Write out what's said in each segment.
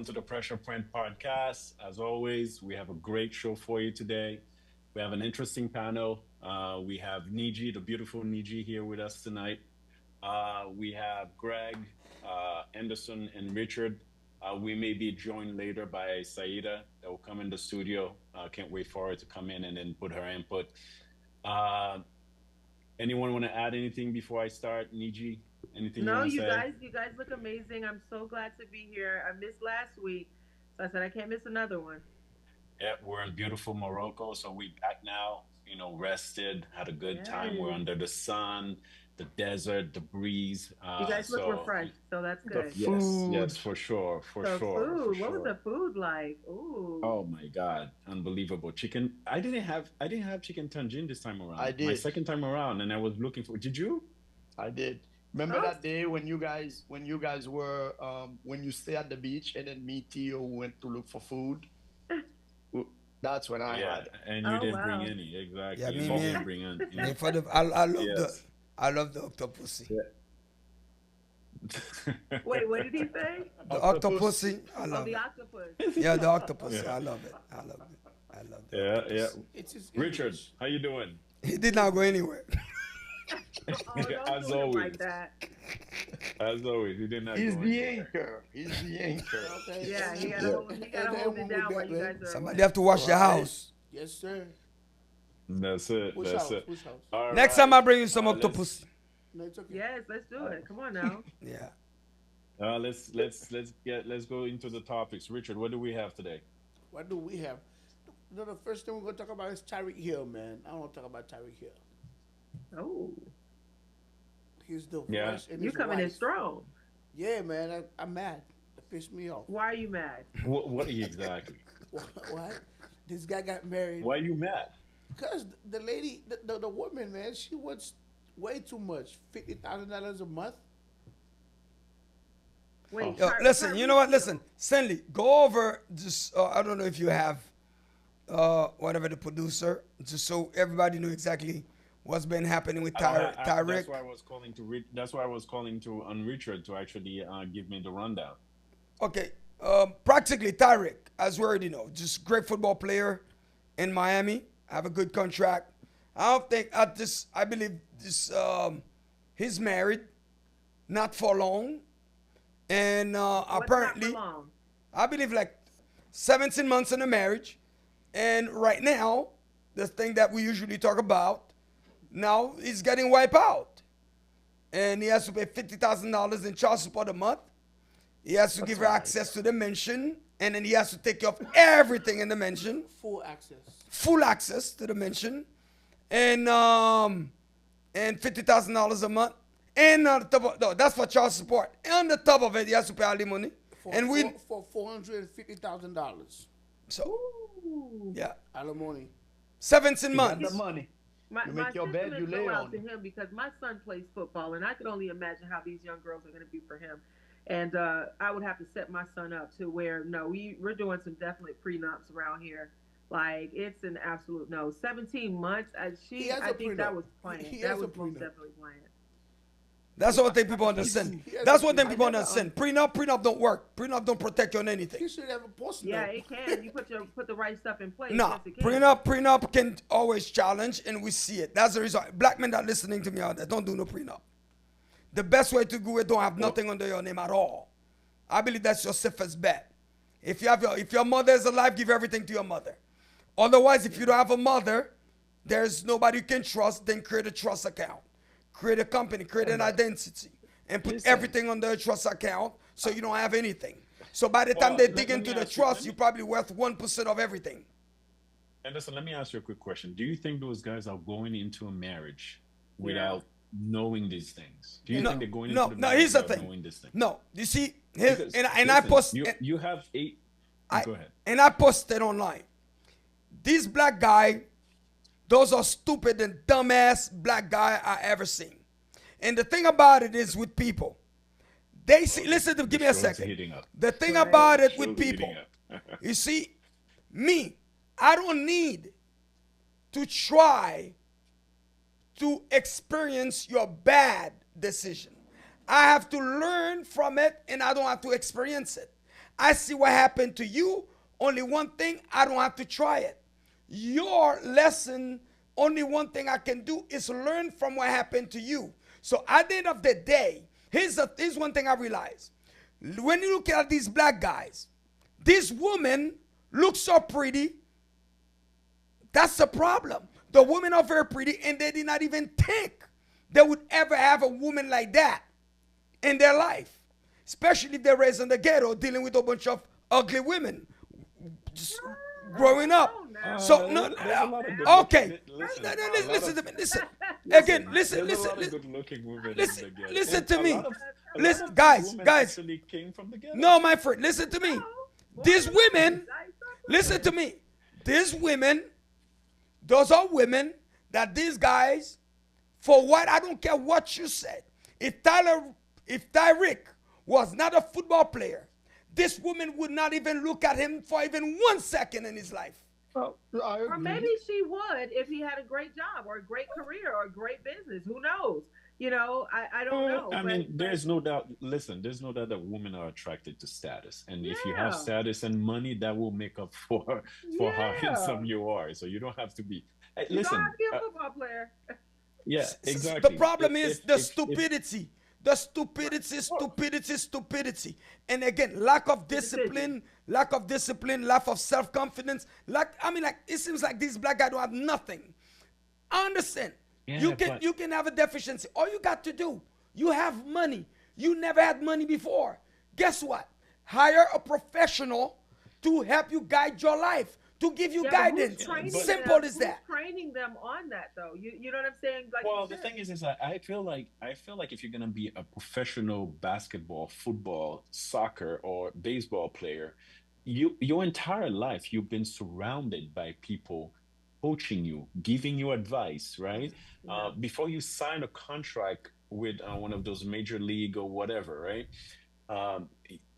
welcome to the Pressure Point Podcast. As always, we have a great show for you today. We have an interesting panel. We have Niji, the beautiful Niji, here with us tonight. We have Greg, Anderson, and Richard. We may be joined later by Saida that will come in the studio. Can't wait for her to come in and then put her input. Uh, Anyone want to add anything before I start? Niji, anything you No, want to you say? guys, you guys look amazing. I'm so glad to be here. I missed last week, so I said I can't miss another one. Yeah, we're in beautiful Morocco, so we back now. Rested, had a good time. We're Yes, under the sun, the desert, the breeze. you guys look refreshed, so that's The good. Yes, yes, food. for sure, for So sure, for food, what was sure. the food like? Ooh, Oh my God, unbelievable chicken! I didn't have chicken tangerine this time I around. My did. second time around, and I was looking for. Did you? I did. Remember oh, that day when you guys were when you stay at the beach and then me Theo went to look for food? W- That's when I Yeah, had it. and you oh didn't bring wow. any Yeah, exactly, and me, you For didn't man. bring Me any. for the Yes. I love the octopussy. Yeah. Wait, what did he say? The octopus. octopussy, I Oh, love the it. octopus. Yeah, the octopussy, Yeah. I love it. I love it. I love the Yeah, yeah. octopus. It is Richard, English. how you doing? He did not go anywhere. Oh, don't As do him always, like that. as always, he did not He's go the anywhere. anchor. He's the anchor. Okay. Yeah, he gotta Yeah. hold, he gotta And then hold it when down we while back, you guys man. are Somebody away. have to wash the Right. house. Yes, sir. That's it. Push That's house. it. Push house. All Next time right. I bring you some Let's octopus. No, it's okay. Yes, let's do it. Come on now. Yeah. let's go into the topics. Richard, what do we have today? What do we have? The first thing we're gonna talk about is Tyreek Hill, man. I want to talk about Tyreek Hill. Oh, His Yeah. divorce and you his coming in wife. strong. Yeah, man. I'm mad. It pissed me off. Why are you mad? What exactly? What? This guy got married Why are you mad? because the lady, the woman, man, she wants way too much. $50,000 a month. Wait, Yo, listen, you know what? Listen, Stanley, go over just, I don't know if you have whatever the producer, just so everybody know exactly what's been happening with That's Tyreek. why I was calling to that's why I was calling to on Richard to actually give me the rundown. Okay, practically Tyreek, as we already know, just great football player in Miami, have a good contract. I don't think I believe this. He's married, not for long, and what's not for apparently, long? I believe like 17 months in a marriage, and right now, the thing that we usually talk about, now he's getting wiped out, and he has to pay $50,000 in child support a month. He has to give her access to the mansion, and then he has to take care of everything in the mansion, Full access. full access to the mansion, and $50,000 a month. And on the top of, no, that's for child support. And on the top of it, he has to pay alimony. For, And we, for $450,000 so Ooh. yeah, alimony. 17 You got the months. money. My, You my make your bed, you sentiments lay go out on to it. him because my son plays football, and I could only imagine how these young girls are going to be for him. And I would have to set my son up to where no, we're doing some definite prenups around here. Like it's an absolute no. 17 months. He has I a think prenup. that was planned. He That has a was most prenup. definitely planned. That's one thing people understand. He has That's a one thing prenup. people I never, understand. Prenup don't work. Prenup don't protect you on anything. He should have a post Yeah, note. it can. You put the right stuff in place. No, Yes, it can. prenup can always challenge, and we see it. That's the reason. Black men that listening to me out there, don't do no prenup. The best way to do it, don't have nothing under your name at all. I believe that's your safest bet. If your mother is alive, give everything to your mother. Otherwise, if you don't have a mother, there's nobody you can trust. Then create a trust account, create a company, create an identity, and put Listen. everything under a trust account so you don't have anything. So by the time they dig Let into me the ask you. trust, you're probably worth 1% of everything. Anderson, let me ask you a quick question. Do you think those guys are going into a marriage Yeah. without knowing these things? Do you No, think they're going no, into the no. marriage Here's the without thing. knowing this thing? No, you see, Because and I listen, post, you have eight. I, Go ahead. and I posted online. These black guy, those are stupid and dumbass black guy I ever seen. And the thing about it is with people, they see. Listen to, give me a Show's second. heating up. The thing Right. about it Show's with people, heating up. you see, me, I don't need to try to experience your bad decision. I have to learn from it, and I don't have to experience it. I see what happened to you. Only one thing, I don't have to try it. Your lesson, only one thing I can do is learn from what happened to you. So at the end of the day, here's one thing I realize. When you look at these black guys, this woman looks so pretty. That's the problem. The women are very pretty, and they did not even think they would ever have a woman like that in their life. Especially if they're raised in the ghetto, dealing with a bunch of ugly women just growing up. So no, there's a lot of good okay. looking. Listen, a lot Listen of to me. Listen again. listen. Listen. There's a Listen. lot of good looking women in Listen. the ghetto, Listen and to me. a lot Listen, of these guys. women Guys. actually came from the ghetto. No, my friend. Listen to me. These women. Listen to me. These women. Those are women that these guys. For what, I don't care what you said. If Tyreek was not a football player, this woman would not even look at him for even 1 second in his life. Oh, I Or maybe agree. she would if he had a great job or a great career or a great business. Who knows? I don't know. I But mean, there's no doubt. Listen, there's no doubt that women are attracted to status, and if you have yeah, status and money, that will make up for how yeah. handsome you are. So you don't have to be. Hey, You don't have listen, to be a football player. yeah, The exactly. problem is the If stupidity. The stupidity, stupidity, stupidity. And again, lack of The decision. discipline, lack of self-confidence. Like it seems like these black guys don't have nothing. I understand. yeah, but You can have a deficiency. All you got to do, you have money. You never had money before. Guess what? Hire a professional to help you guide your life, to give you Yeah, but who's guidance. training but Simple them? as Who's that. training them on that though? You know what I'm saying? Like you well, the said. thing is that I feel like if you're gonna be a professional basketball, football, soccer, or baseball player, your entire life you've been surrounded by people coaching you, giving you advice, right? Yeah. Before you sign a contract with one of those major league or whatever, right?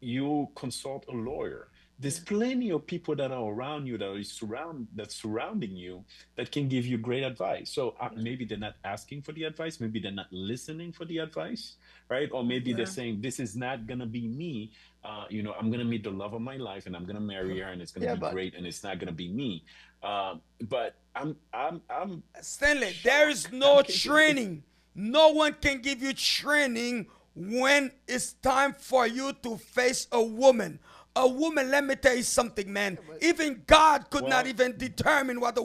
You consult a lawyer. There's Yeah. plenty of people that are around you that's surrounding you that can give you great advice. So Yeah. maybe they're not asking for the advice, maybe they're not listening for the advice, right? Or maybe they're Yeah. saying this is not gonna be me. I'm gonna meet the love of my life and I'm gonna marry her and it's gonna Yeah, be but great and it's not gonna be me. But I'm Stanley, there shocked. is I'm no thinking if training. No one can give you training when it's time for you to face a woman. A woman, let me tell you something, man. Yeah, but Even God could not well, even determine what the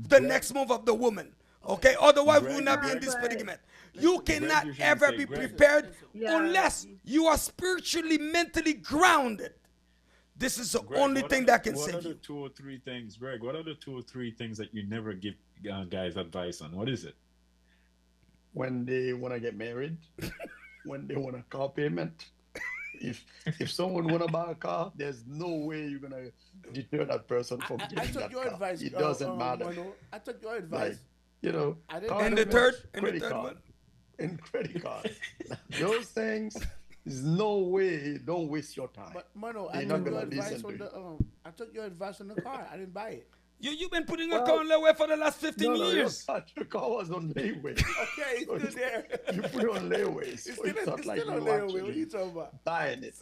Greg, next move of the woman. okay, Okay, otherwise we would Greg not be Yeah, in usually this but predicament. You listen, Greg cannot usually ever say, be Greg, listen, prepared listen. yeah. unless you are spiritually, mentally grounded. This is the Greg, only thing that can what are save the you. 2 or 3 things, Greg? What are the 2 or 3 things that you never give guys advice on? What is it? when they want to get married, when they want a car payment, if if someone want to buy a car, there's no way you're gonna deter that person from I getting took that your car. advice, It doesn't matter. Mano. I took your Like, advice. I didn't car buy And the the car. payment, third, and the credit third card, one. and credit card. Those things, there's no way. Don't waste your time. But Mano, I They're not took your gonna advice listen on to you. the I took your advice on the car. I didn't buy it. You've been putting a car Well, on the way for the last 15 no, years. your car was on layaway. Okay, So it's still there. you put it on layaway. It's So still it's not it's like still on you layaway. What are you actually talking about? buying it.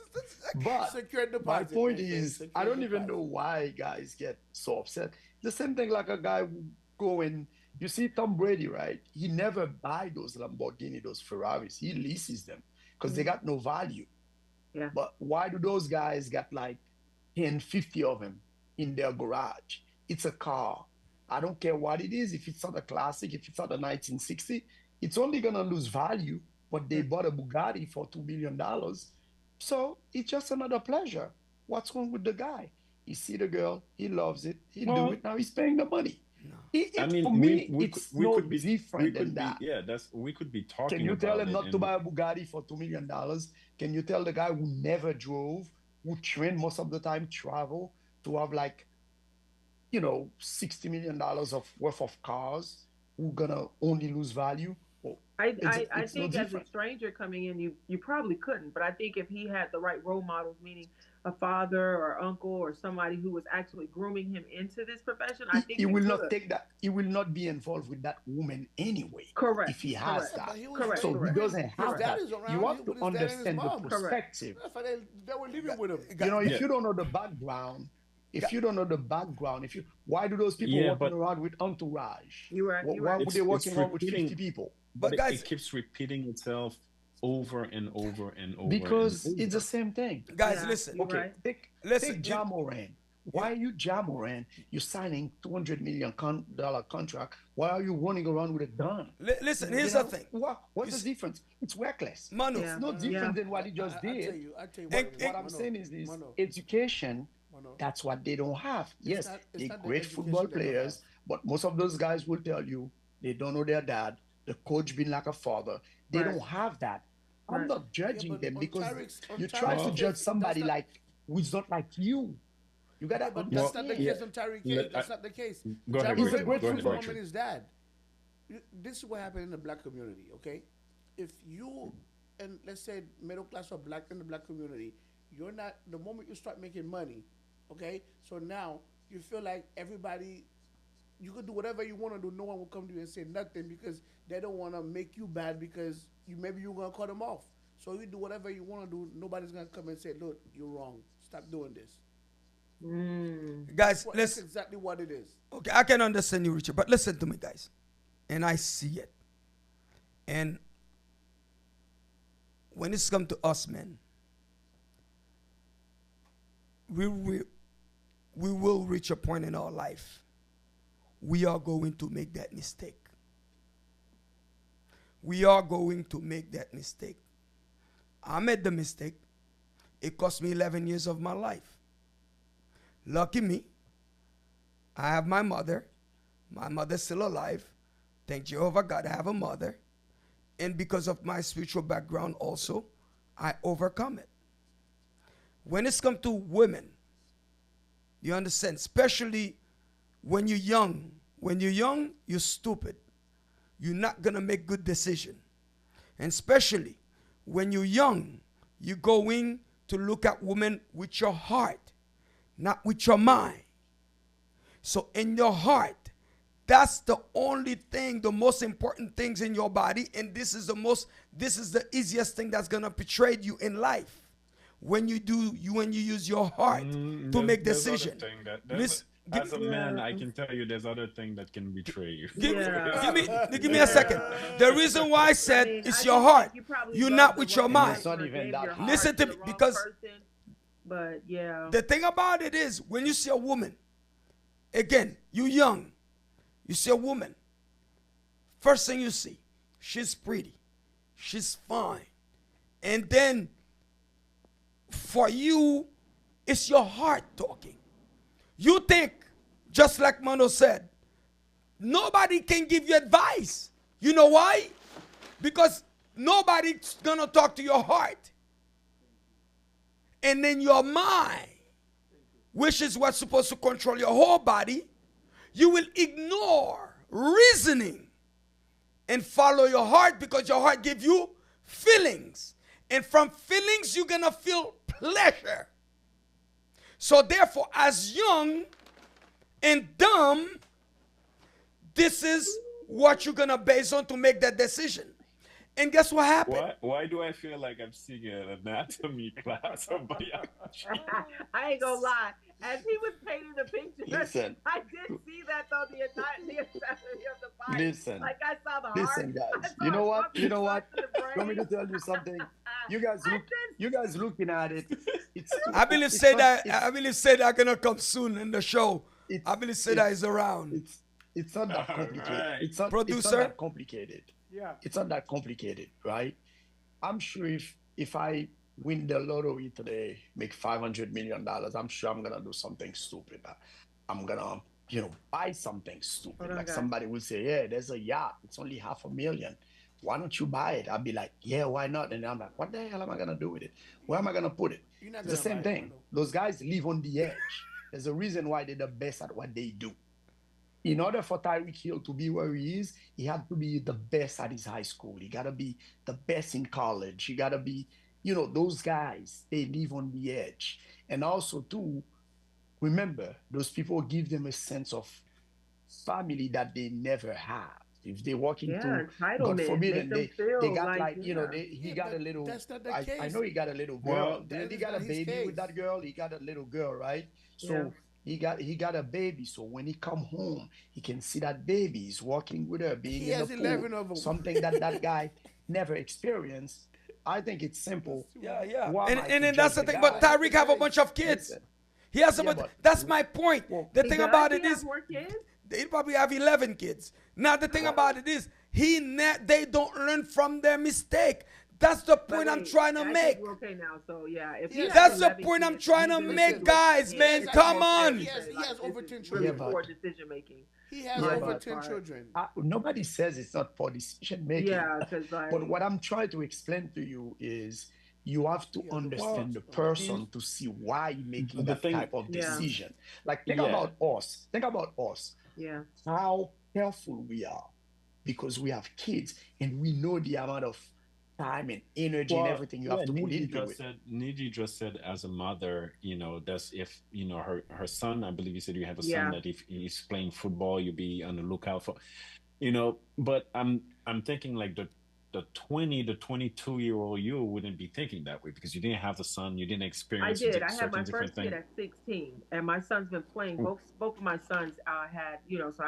But Secure my deposit, point my friend. is, I Secure don't even deposit. know why guys get so upset. The same thing like a guy who go and you see Tom Brady, right? He never buy those Lamborghini, those Ferraris. He leases them because they Mm. got no value. Yeah. But why do those guys got like 10, 50 of them in their garage? It's a car. I don't care what it is. If it's not a classic, if it's not a 1960, it's only gonna lose value. But they Yeah. bought a Bugatti for $2 million. So it's just another pleasure. What's wrong with the guy? He see the girl, he loves it, he do Well, it. Now he's paying the money. I For mean, me, it's we no could be we different than could be that. yeah, that's we could be Can talking you tell about him it not to and buy a Bugatti for $2 million? Can you tell the guy who never drove, who trained most of the time, travel to have like, $60 million of worth of cars who gonna only lose value? Well, I it's no think as a different. stranger coming in, you probably couldn't. But I think if he had the right role models, meaning a father or uncle or somebody who was actually grooming him into this profession, I think He they will not could. take that. He will not be involved with that woman anyway Correct. if he has Correct. Yeah, but that. he was Correct. So raised. he Correct. doesn't His have Correct. dad that. is You around have to with his dad and his understand the mom. Correct. perspective. That's why they were living with him. If Yeah, you don't know the background, Gu- if you don't know the background, if you why do those people yeah, walking but around with entourage? You right. You Why right. would they it's walking around with 50 repeating, people? but but guys, it keeps repeating itself over and over and over and Because it's the over. same thing. guys, Yeah. listen, You Okay, right. listen. take You, Jamoran. you Why are you Jamoran? You're signing $200 million contract. Why are you running around with a gun? listen. Yeah. You Here's the know thing. what's You the see, difference? It's reckless. Mano, It's Yeah. no Mano, Yeah. different than what he just did. I tell you what and, it But is, what I'm Mano, saying is Mano, education. Mano. That's what they don't have. Yes, It's they're not the great football education they don't have. players, but most of those guys will tell you they don't know their dad. The coach been like a father. They Right. don't have that. I'm Right. not Yeah, judging but them because On you try Tyreek's to Well, judge case, that's somebody not. like who's not like you. You Yeah, gotta but that's well, not the yeah. case understand. on Tyreek's case. Let, That's not the case. go ahead, He's a Jamoran Richard. great was Go with his ahead, football mom and Richard. his dad. This is what happened in the black community. Okay, if you and let's say middle class or black in the black community, you're not the moment you start making money. Okay, so now you feel like everybody you could do whatever you want to do. No one will come to you and say nothing because they don't want to make you bad because you're gonna cut them off. So you do whatever you want to do. Nobody's gonna come and say, "Look, you're wrong. Stop doing this." Mm. guys, That's listen. exactly what it is. Okay, I can understand you, Richard, but listen to me, guys, and I see it. And when it's come to us, men, we will we will reach a point in our life we are going to make that mistake. We are going to make that mistake. I made the mistake. It cost me 11 years of my life. Lucky me, I have my mother. My mother's still alive. Thank Jehovah God, I have a mother. And because of my spiritual background also, I overcome it. When it's come to women, you understand, especially when you're young. When you're young, you're stupid. You're not gonna make good decision. And especially when you're young, you're going to look at women with your heart, not with your mind. So in your heart, that's the only thing, the most important things in your body, and this is the easiest thing that's gonna betray you in life. When you use your heart to make There's other decision. thing that Listen, as a man, Yeah. I can tell you there's other thing that can betray you. Yeah. give me a second. The reason why I I said mean, I it's your just think heart. you probably You're loved not the with your wrong And mind. it's person not or even gave that your hard. heart Listen to to the me, wrong because person. But yeah. the thing about it is when you see a woman, again, you young, you see a woman, first thing you see, she's pretty, she's fine. And then for you, it's your heart talking. You think, just like Mano said, nobody can give you advice. You know why? Because nobody's gonna talk to your heart. And then your mind, which is what's supposed to control your whole body, you will ignore reasoning and follow your heart because your heart gives you feelings. And from feelings, you're gonna feel pleasure. So therefore, as young and dumb, this is what you're gonna base on to make that decision. And guess what happened? Why do I feel like I'm seeing an anatomy class or biology? I ain't gonna lie. As he was painting the picture, Listen, I did see that though the anatomy of the body. listen, Like I saw the heart, listen, I guys. You saw know it what? You pumping know blood what? to the You want me brain. to tell you something? I did You guys looking at it. It's I believe it's say not that I believe say that gonna come soon in the show. I it's believe say that it's is around. it's not that All complicated. right. It's not Producer, that complicated. Yeah. It's not that complicated, right? I'm sure if I win the lottery today, make $500 million, I'm sure I'm gonna do something stupid. I'm gonna, buy something Hold stupid. on, Like guys. somebody will say, "Yeah, there's a yacht. It's only 500,000. Why don't you buy it?" I'll be like, "Yeah, why not?" And I'm like, "What the hell am I gonna do with it? Where am I gonna put it?" You're not It's the gonna buy same it, thing. Mano. Those guys live on the edge. There's a reason why they're the best at what they do. In order for Tyreek Hill to be where he is, he had to be the best at his high school. He got to be the best in college. He got to be those guys, they live on the edge. And also, too, remember, those people give them a sense of family that they never have. If they walk Yeah, into, God entitlement. forbid, Make and them they feel got like, like, yeah. he Yeah, got a but little, that's not the I case. know he got a little girl. Well, That Didn't he is got a not his baby with case. that girl? He got a little girl, right? Yeah. So he got a baby. So when he come home, he can see that baby. He's walking with her, being He in the has pool, 11 of them. something that that guy never experienced. I think it's That's simple. too Yeah, much. yeah. Who am I And to then that's judge the the thing. But guy? That's the Tyreek have a case. bunch of kids. Listen, He has yeah, about. but That's my point. well, The He thing does? about He it have is, more kids? they probably have 11 kids. Now the thing about it is, they don't learn from their mistake. That's the But point I'm wait, trying to I think make. we're okay now. So yeah, if He he has, has That's the 11 point I'm kids, trying he's to in a make, listen, situation, guys, he yeah, has man. it's Come actually, more fair on. to he has, say he like has this over is 10 really yeah, children. poor but decision making He has yeah, on over his but 10 part. children. nobody says it's not for decision making. Yeah, because But like, what I'm trying to explain to you is you have to He has over 10 well, understand the children. person to see why you're making the that thing, type of yeah, decision. Like, think yeah. about us. Think about us. yeah. How careful we are because we have kids and we know the amount of time and energy and Well, everything you have yeah, to put into it. Niji just said as a mother, that's if, her son, I believe you said you have a son Yeah. that if he's playing football, you'll be on the lookout for, but I'm thinking like the 20, the 22-year-old you wouldn't be thinking that way because you didn't have the son, you didn't I experience did. I had certain my different first kid things. at 16, and my son's been playing. Both of my sons had, so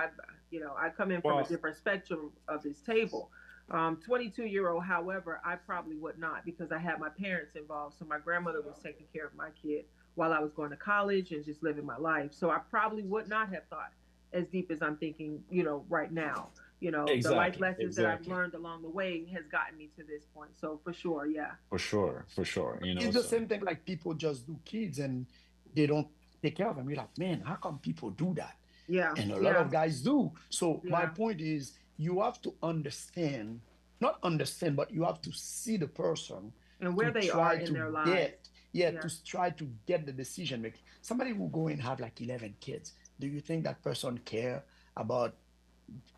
I come in from a Well, different spectrum of this table. 22-year-old, however, I probably would not because I had my parents involved. So my grandmother was taking care of my kid while I was going to college and just living my life. So I probably would not have thought as deep as I'm thinking, right now. The life exactly, lessons that I've exactly. learned along the way has gotten me to this point. So for sure, yeah, For sure, for sure, It's the so same thing like people just do kids and they don't take care of them. You're like, man, how come people do that? yeah, And a lot yeah, of guys do. So my yeah. point is you have to understand, not understand, but you have to see the person And to where they are try in to their lives. get, yeah, Yeah. try to get the decision making. Somebody will go and have like 11 kids. Do you think that person care about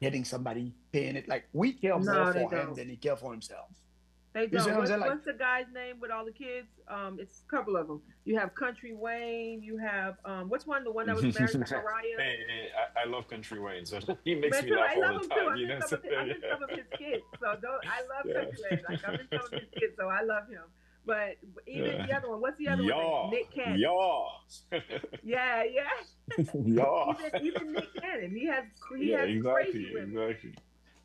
getting somebody paying it? Like we care more No, they for him don't. than he care for himself. They You see don't. what I'm What's saying? Like, what's the guy's name with all the kids? It's a couple of them. You have Country Wayne. You have what's one? The one that was married to hey, Mariah. hey, I love Country Wayne, so he makes Man, me too. laugh I all love the him too. time, I'm in some of his, I'm in some of his skits. So don't I love yeah, Country Wayne? Like I'm in some of his skits, so I love him. But even yeah. the other one, what's the other one name? Yeah, Nick Cannon. yeah, Yeah, yeah. yeah, Even Nick Cannon, he yeah, has crazy exactly, women. exactly.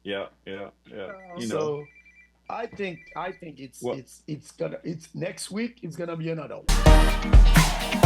Yeah, yeah, yeah. So so I think it's Well, it's it's gonna it's next week it's gonna be another one.